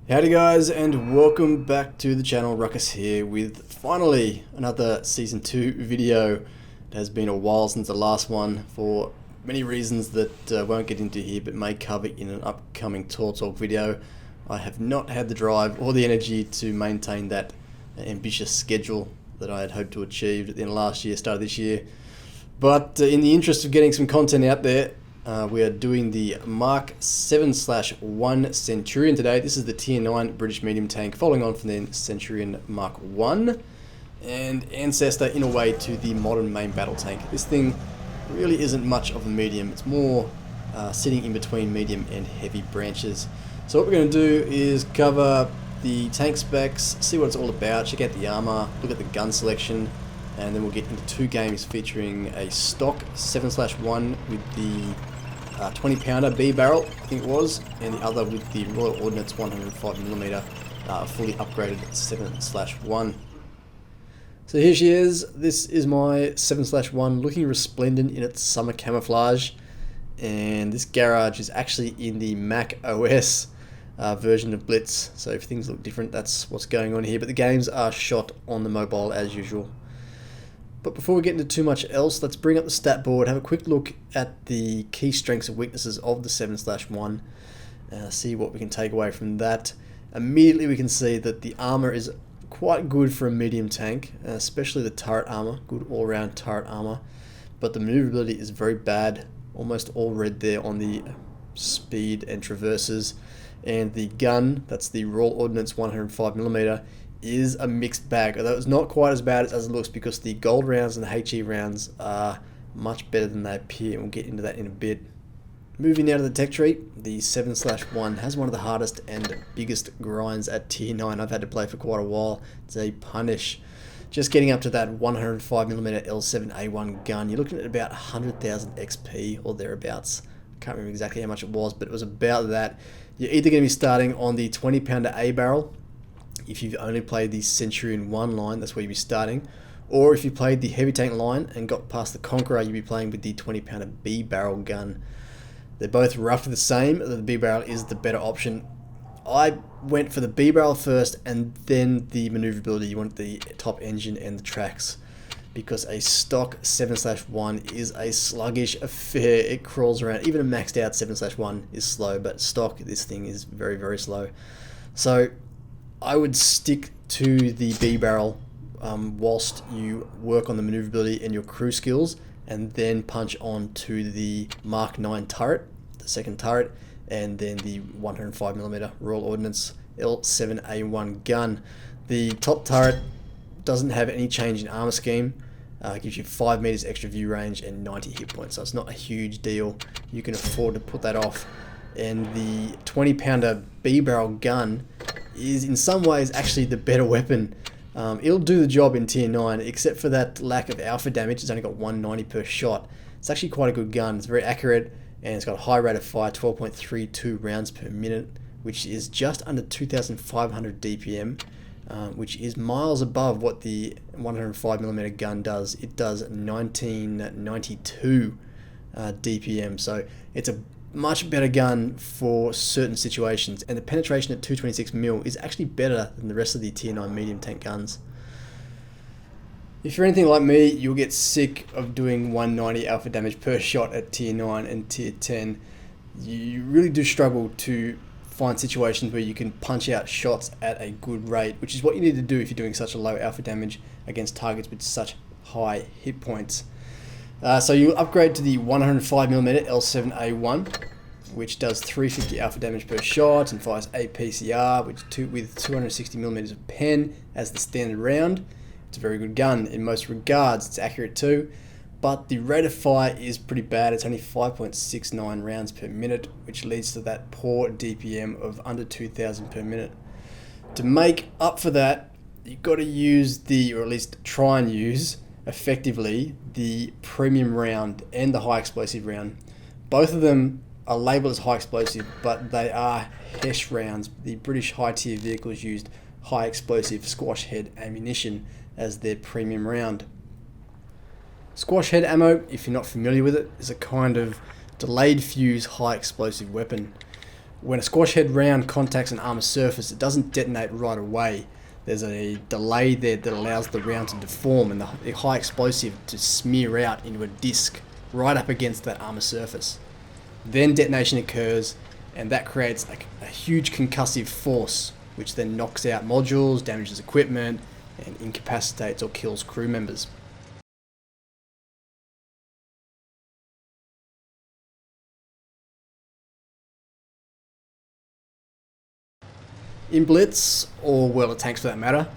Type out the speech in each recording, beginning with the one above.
Howdy guys, and welcome back to the channel. Ruckus here with finally another Season 2 video. It has been a while since the last one for many reasons that I won't get into here but may cover in an upcoming Tour Talk video. I have not had the drive or the energy to maintain that ambitious schedule that I had hoped to achieve at the end of last year, start of this year. But in the interest of getting some content out there, we are doing the Mark 7/1 Centurion today. This is the Tier 9 British medium tank, following on from the Centurion Mark 1 and ancestor in a way to the modern main battle tank. This thing really isn't much of a medium. It's more sitting in between medium and heavy branches. So what we're going to do is cover the tank specs, see what it's all about, check out the armor, look at the gun selection, and then we'll get into two games featuring a stock 7/1 with the 20 pounder B barrel, I think it was, and the other with the Royal Ordnance 105mm fully upgraded 7/1. So here she is. This is my 7/1 looking resplendent in its summer camouflage, and this garage is actually in the Mac OS version of Blitz, so if things look different, that's what's going on here, but the games are shot on the mobile as usual. But before we get into too much else, let's bring up the stat board, have a quick look at the key strengths and weaknesses of the 7/1, see what we can take away from that. Immediately we can see that the armor is quite good for a medium tank, especially the turret armor, good all-round turret armor, but the maneuverability is very bad, almost all red there on the speed and traverses, and the gun, that's the Royal Ordnance 105mm, is a mixed bag, although it's not quite as bad as it looks because the gold rounds and the HE rounds are much better than they appear, and we'll get into that in a bit. Moving now to the tech tree, the 7/1 has one of the hardest and biggest grinds at Tier 9 I've had to play for quite a while. It's a punish. Just getting up to that 105mm L7A1 gun, you're looking at about 100,000 XP or thereabouts. I can't remember exactly how much it was, but it was about that. You're either going to be starting on the 20 pounder A barrel, if you've only played the Centurion 1 line, that's where you'll be starting. Or if you played the heavy tank line and got past the Conqueror, you'll be playing with the 20 pounder B barrel gun. They're both roughly the same, the B barrel is the better option. I went for the B barrel first and then the maneuverability. You want the top engine and the tracks, because a stock 7/1 is a sluggish affair. It crawls around. Even a maxed out 7/1 is slow, but stock, this thing is very, very slow. So I would stick to the B barrel whilst you work on the maneuverability and your crew skills, and then punch on to the Mark 9 turret, the second turret, and then the 105mm Royal Ordnance L7A1 gun. The top turret doesn't have any change in armor scheme, gives you 5 meters extra view range and 90 hit points, so it's not a huge deal. You can afford to put that off. And the 20 pounder B barrel gun is in some ways actually the better weapon. It'll do the job in Tier 9, except for that lack of alpha damage. It's only got 190 per shot. It's actually quite a good gun. It's very accurate, and it's got a high rate of fire, 12.32 rounds per minute, which is just under 2,500 DPM, which is miles above what the 105mm gun does. It does 1992 DPM, so it's a much better gun for certain situations, and the penetration at 226mm is actually better than the rest of the Tier 9 medium tank guns. If you're anything like me, you'll get sick of doing 190 alpha damage per shot at Tier 9 and Tier 10. You really do struggle to find situations where you can punch out shots at a good rate, which is what you need to do if you're doing such a low alpha damage against targets with such high hit points. So you upgrade to the 105mm L7A1, which does 350 alpha damage per shot and fires 8 PCR, with 260mm of pen as the standard round. It's a very good gun in most regards. It's accurate too, but the rate of fire is pretty bad. It's only 5.69 rounds per minute, which leads to that poor DPM of under 2,000 per minute. To make up for that, you've got to use or at least try and use effectively the premium round and the high explosive round. Both of them are labelled as high explosive, but they are HESH rounds. The British high tier vehicles used high explosive squash head ammunition as their premium round. Squash head ammo, if you're not familiar with it, is a kind of delayed fuse high explosive weapon. When a squash head round contacts an armor surface, it doesn't detonate right away. There's a delay there that allows the round to deform and the high explosive to smear out into a disc right up against that armor surface. Then detonation occurs, and that creates a huge concussive force, which then knocks out modules, damages equipment, and incapacitates or kills crew members. In Blitz, or World of Tanks for that matter,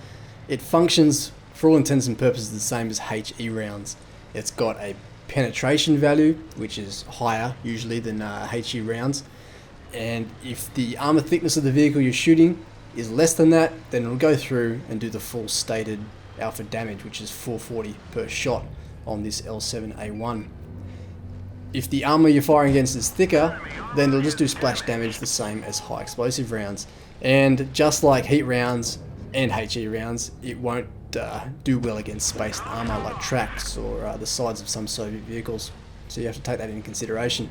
it functions for all intents and purposes the same as HE rounds. It's got a penetration value, which is higher usually than HE rounds, and if the armor thickness of the vehicle you're shooting is less than that, then it'll go through and do the full stated alpha damage, which is 440 per shot on this L7A1. If the armor you're firing against is thicker, then it'll just do splash damage the same as high explosive rounds. And just like heat rounds and HE rounds, it won't do well against spaced armor like tracks or the sides of some Soviet vehicles. So you have to take that into consideration.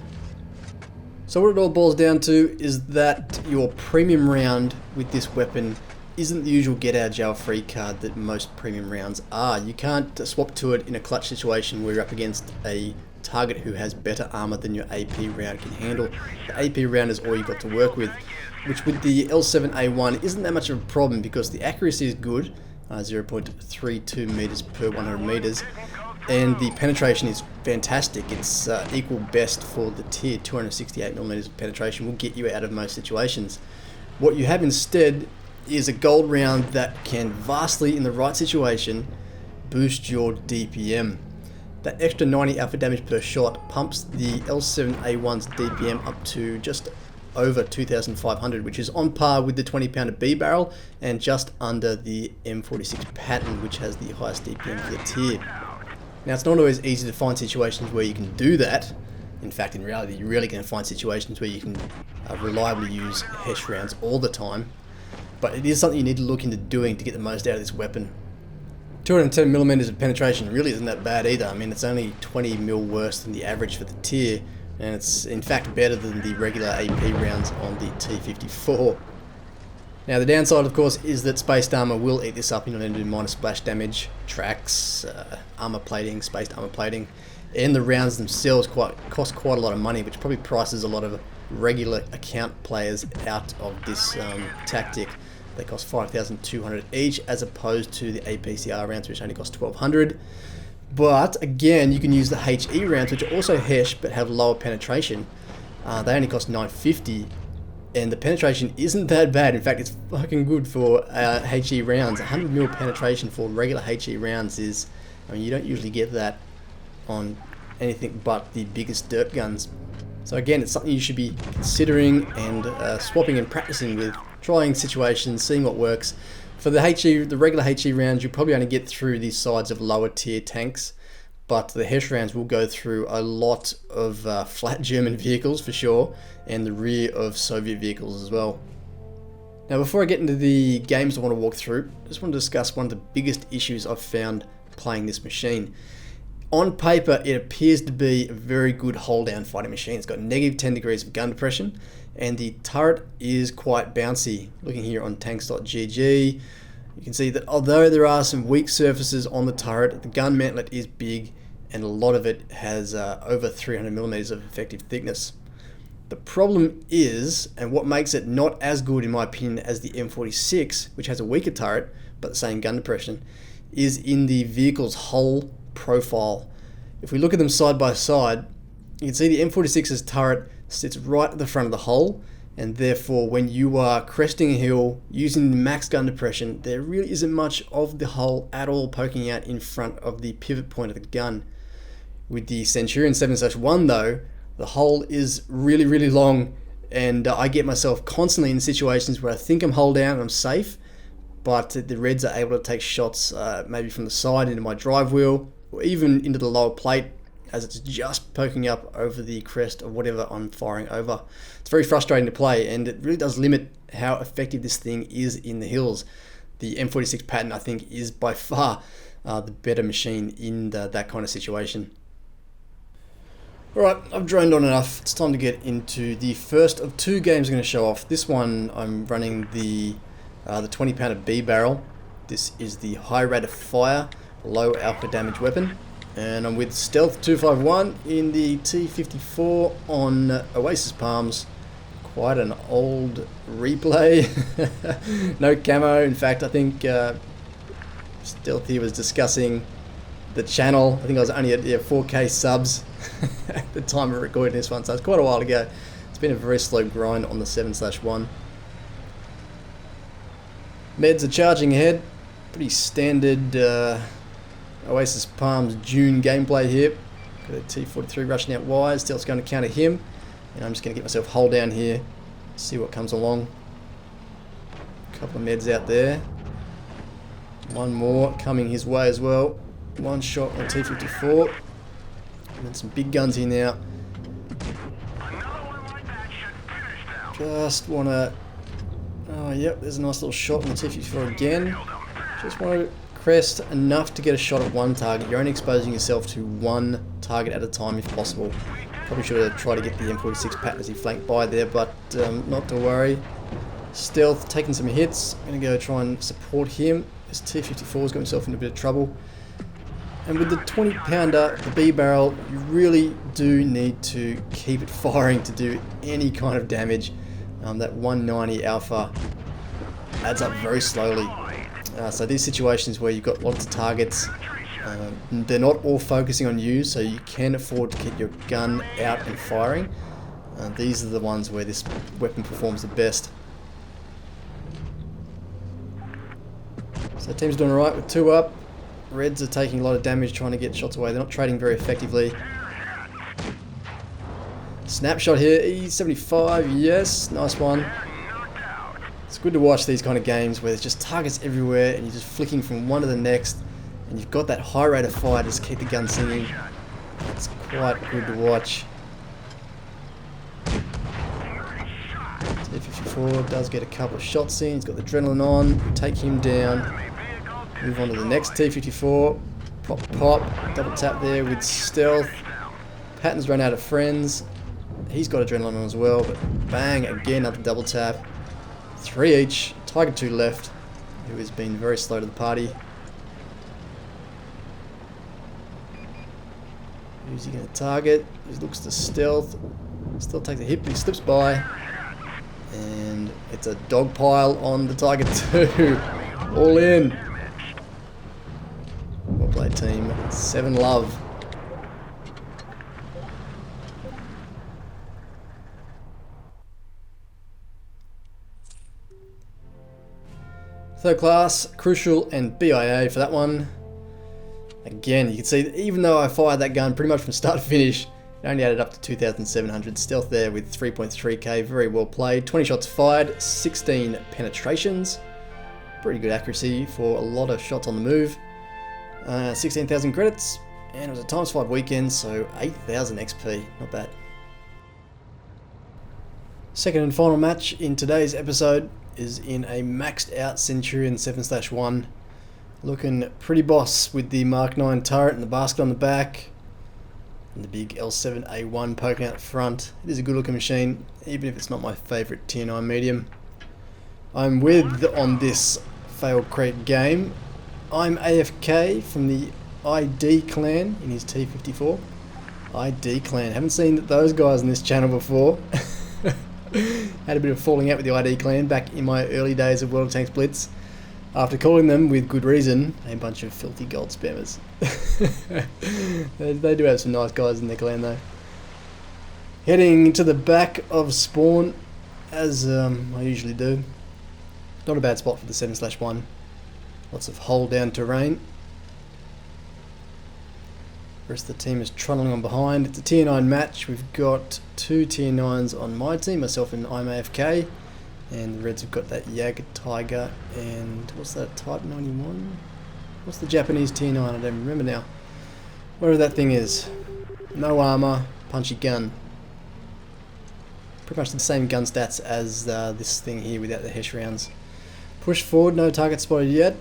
So what it all boils down to is that your premium round with this weapon isn't the usual get out of jail free card that most premium rounds are. You can't swap to it in a clutch situation where you're up against a target who has better armor than your AP round can handle. The AP round is all you've got to work with, which with the L7A1 isn't that much of a problem because the accuracy is good, 0.32 meters per 100 meters, and the penetration is fantastic. It's equal best for the tier. 268 millimeters of penetration will get you out of most situations. What you have instead is a gold round that can vastly, in the right situation, boost your DPM. That extra 90 alpha damage per shot pumps the L7A1's DPM up to just over 2,500, which is on par with the 20-pounder B barrel and just under the M46 Patton, which has the highest DPM for the tier. Now, it's not always easy to find situations where you can do that. In fact, in reality, you're really going to find situations where you can reliably use HESH rounds all the time, but it is something you need to look into doing to get the most out of this weapon. 210 millimeters of penetration really isn't that bad either. I mean, it's only 20 mil worse than the average for the tier, and it's in fact better than the regular AP rounds on the T54. Now, the downside, of course, is that spaced armor will eat this up. You're going to do minor splash damage, tracks, armor plating, spaced armor plating, and the rounds themselves cost quite a lot of money, which probably prices a lot of regular account players out of this tactic. They cost 5,200 each, as opposed to the APCR rounds, which only cost 1,200. But again, you can use the HE rounds, which are also HESH but have lower penetration. They only cost 950, and the penetration isn't that bad. In fact, it's fucking good for HE rounds. 100 mil penetration for regular HE rounds is, I mean, you don't usually get that on anything but the biggest dirt guns. So again, it's something you should be considering and swapping and practicing with, trying situations, seeing what works. For the regular HE rounds, you probably only get through the sides of lower tier tanks, but the HESH rounds will go through a lot of flat German vehicles for sure, and the rear of Soviet vehicles as well. Now, before I get into the games I want to walk through, I just want to discuss one of the biggest issues I've found playing this machine. On paper, it appears to be a very good hold-down fighting machine. It's got negative 10 degrees of gun depression, and the turret is quite bouncy. Looking here on tanks.gg, you can see that although there are some weak surfaces on the turret, the gun mantlet is big, and a lot of it has over 300 millimeters of effective thickness. The problem is, and what makes it not as good in my opinion as the M46, which has a weaker turret but the same gun depression, is in the vehicle's hull profile. If we look at them side by side, you can see the M46's turret sits right at the front of the hull, and therefore when you are cresting a hill using the max gun depression, there really isn't much of the hull at all poking out in front of the pivot point of the gun. With the Centurion 7/1 though, the hull is really, really long, and I get myself constantly in situations where I think I'm hull down and I'm safe, but the Reds are able to take shots maybe from the side into my drive wheel, or even into the lower plate as it's just poking up over the crest of whatever I'm firing over. It's very frustrating to play, and it really does limit how effective this thing is in the hills. The M46 Patton, I think, is by far the better machine in that kind of situation. Alright, I've droned on enough. It's time to get into the first of two games I'm going to show off. This one I'm running the 20 pounder B barrel. This is the high rate of fire, low alpha damage weapon. And I'm with Stealth 251 in the T54 on Oasis Palms. Quite an old replay. No camo. In fact, I think Stealth here was discussing the channel. I think I was only at 4K subs at the time of recording this one, so it's quite a while ago. It's been a very slow grind on the 7/1. Meds are charging ahead. Pretty standard Oasis Palms June gameplay here. Got a T43 rushing out wide. Stealth's going to counter him, and I'm just going to get myself hull down here, see what comes along. A couple of meds out there. One more coming his way as well. One shot on T54. And then some big guns here now. Just want to... Oh, yep, there's a nice little shot on the T54 again. Just want to crest enough to get a shot at one target. You're only exposing yourself to one target at a time if possible. Probably should have tried to get the M46 Patton as he flanked by there, but not to worry. Stealth taking some hits. I'm going to go try and support him. This T54's got himself into a bit of trouble. And with the 20 pounder, the B barrel, you really do need to keep it firing to do any kind of damage. That 190 alpha adds up very slowly. So these situations where you've got lots of targets, they're not all focusing on you, so you can afford to keep your gun out and firing. These are the ones where this weapon performs the best. So the team's doing alright with 2 up. Reds are taking a lot of damage trying to get shots away. They're not trading very effectively. Snapshot here, E75, yes, nice one. It's good to watch these kind of games where there's just targets everywhere and you're just flicking from one to the next, and you've got that high rate of fire to just keep the gun singing. It's quite good to watch. T54 does get a couple of shots in. He's got the adrenaline on. Take him down. Move on to the next T54. Pop, pop. Double tap there with Stealth. Patton's run out of friends. He's got adrenaline on as well, but bang, again, another double tap. 3 each. Tiger 2 left, who has been very slow to the party. Who's he going to target? He looks to Stealth. Still takes a hit, but he slips by. And it's a dog pile on the Tiger 2. All in. Well played, team. 7 love. Third class, crucial, and BIA for that one. Again, you can see that even though I fired that gun pretty much from start to finish, it only added up to 2,700 stealth there with 3.3k. Very well played. 20 shots fired, 16 penetrations. Pretty good accuracy for a lot of shots on the move. 16,000 credits, and it was a ×5 weekend, so 8,000 XP. Not bad. Second and final match in today's episode is in a maxed out Centurion 7/1. Looking pretty boss with the Mark 9 turret and the basket on the back. And the big L7A1 poking out the front. It is a good looking machine, even if it's not my favourite tier 9 medium. I'm with, on this failed crate game, I'm AFK from the ID clan in his T54. ID clan, haven't seen those guys on this channel before. Had a bit of falling out with the ID clan back in my early days of World of Tanks Blitz, after calling them, with good reason, a bunch of filthy gold spammers. They do have some nice guys in their clan though. Heading to the back of spawn, as I usually do. Not a bad spot for the 7/1. Lots of hold down terrain. The rest of the team is trundling on behind. It's a tier 9 match. We've got 2 tier 9s on my team, myself and I'm AFK. And the Reds have got that Jaeger Tiger and what's that, Type 91? What's the Japanese tier 9? I don't remember now. Whatever that thing is. No armor, punchy gun. Pretty much the same gun stats as this thing here without the Hesh rounds. Push forward, no target spotted yet.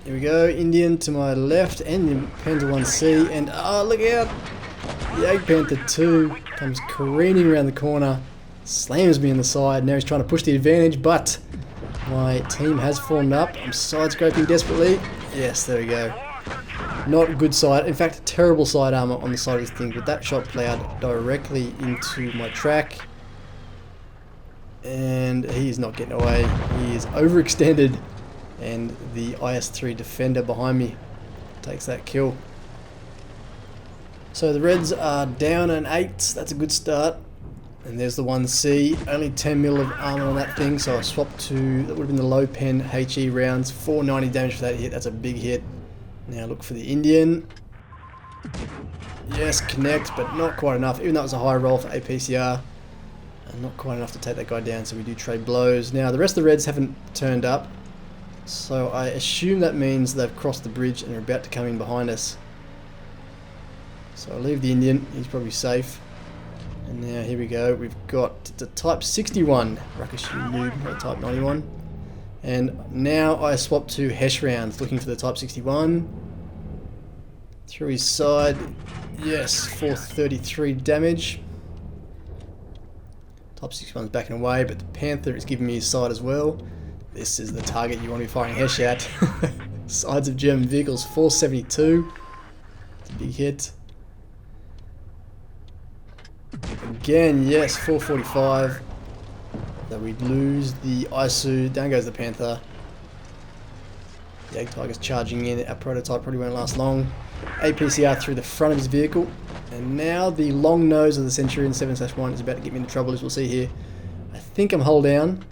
Here we go, Indian to my left, and Panzer 1C, and oh, look out! Yag Panther 2 comes careening around the corner, slams me in the side. Now he's trying to push the advantage, but my team has formed up. I'm side scraping desperately. Yes, there we go. Not good side, in fact terrible side armor on the side of this thing, but that shot plowed directly into my track. And he is not getting away. He is overextended, and the IS-3 defender behind me takes that kill. So the Reds are down an 8, that's a good start. And there's the 1C, only 10 mil of armor on that thing, so I swapped to, that would have been the low pen HE rounds, 490 damage for that hit, that's a big hit. Now look for the Indian. Yes, connect, but not quite enough, even though it was a high roll for APCR. And not quite enough to take that guy down, so we do trade blows. Now the rest of the Reds haven't turned up, so I assume that means they've crossed the bridge and are about to come in behind us. So I'll leave the Indian, he's probably safe. And now here we go, we've got the Type 61, Ruckus you noob, not Type 91. And now I swap to Hesh rounds, looking for the Type 61. Through his side, yes, 433 damage. Type 61's backing away, but the Panther is giving me his side as well. This is the target you want to be firing Hesh at. Sides of German vehicles, 472. It's a big hit. Again, yes, 445. That we'd lose the ISU. Down goes the Panther. The Egg Tiger's charging in. Our prototype probably won't last long. APCR through the front of his vehicle. And now the long nose of the Centurion 7/1 is about to get me into trouble, as we'll see here. I think I'm hull down.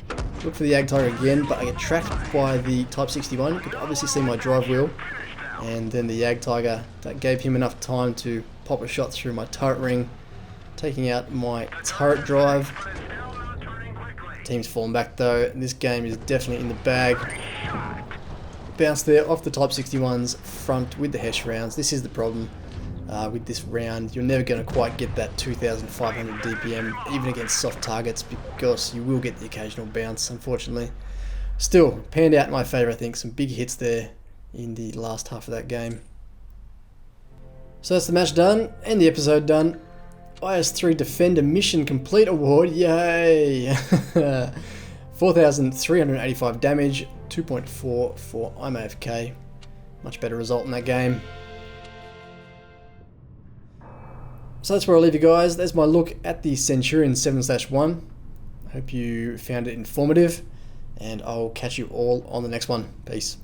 Look for the Ag Tiger again, but I get tracked by the Type 61. You could obviously see my drive wheel. And then the Ag Tiger, that gave him enough time to pop a shot through my turret ring, taking out my turret drive. Team's fallen back though. This game is definitely in the bag. Bounce there off the Type 61's front with the Hesh rounds. This is the problem with this round. You're never going to quite get that 2,500 DPM even against soft targets, because you will get the occasional bounce, unfortunately. Still, panned out in my favour, I think. Some big hits there in the last half of that game. So that's the match done and the episode done. IS-3 Defender Mission Complete Award, yay! 4,385 damage, 2.4 for IMAFK. Much better result in that game. So that's where I'll leave you guys. There's my look at the Centurion 7/1. I hope you found it informative, and I'll catch you all on the next one. Peace.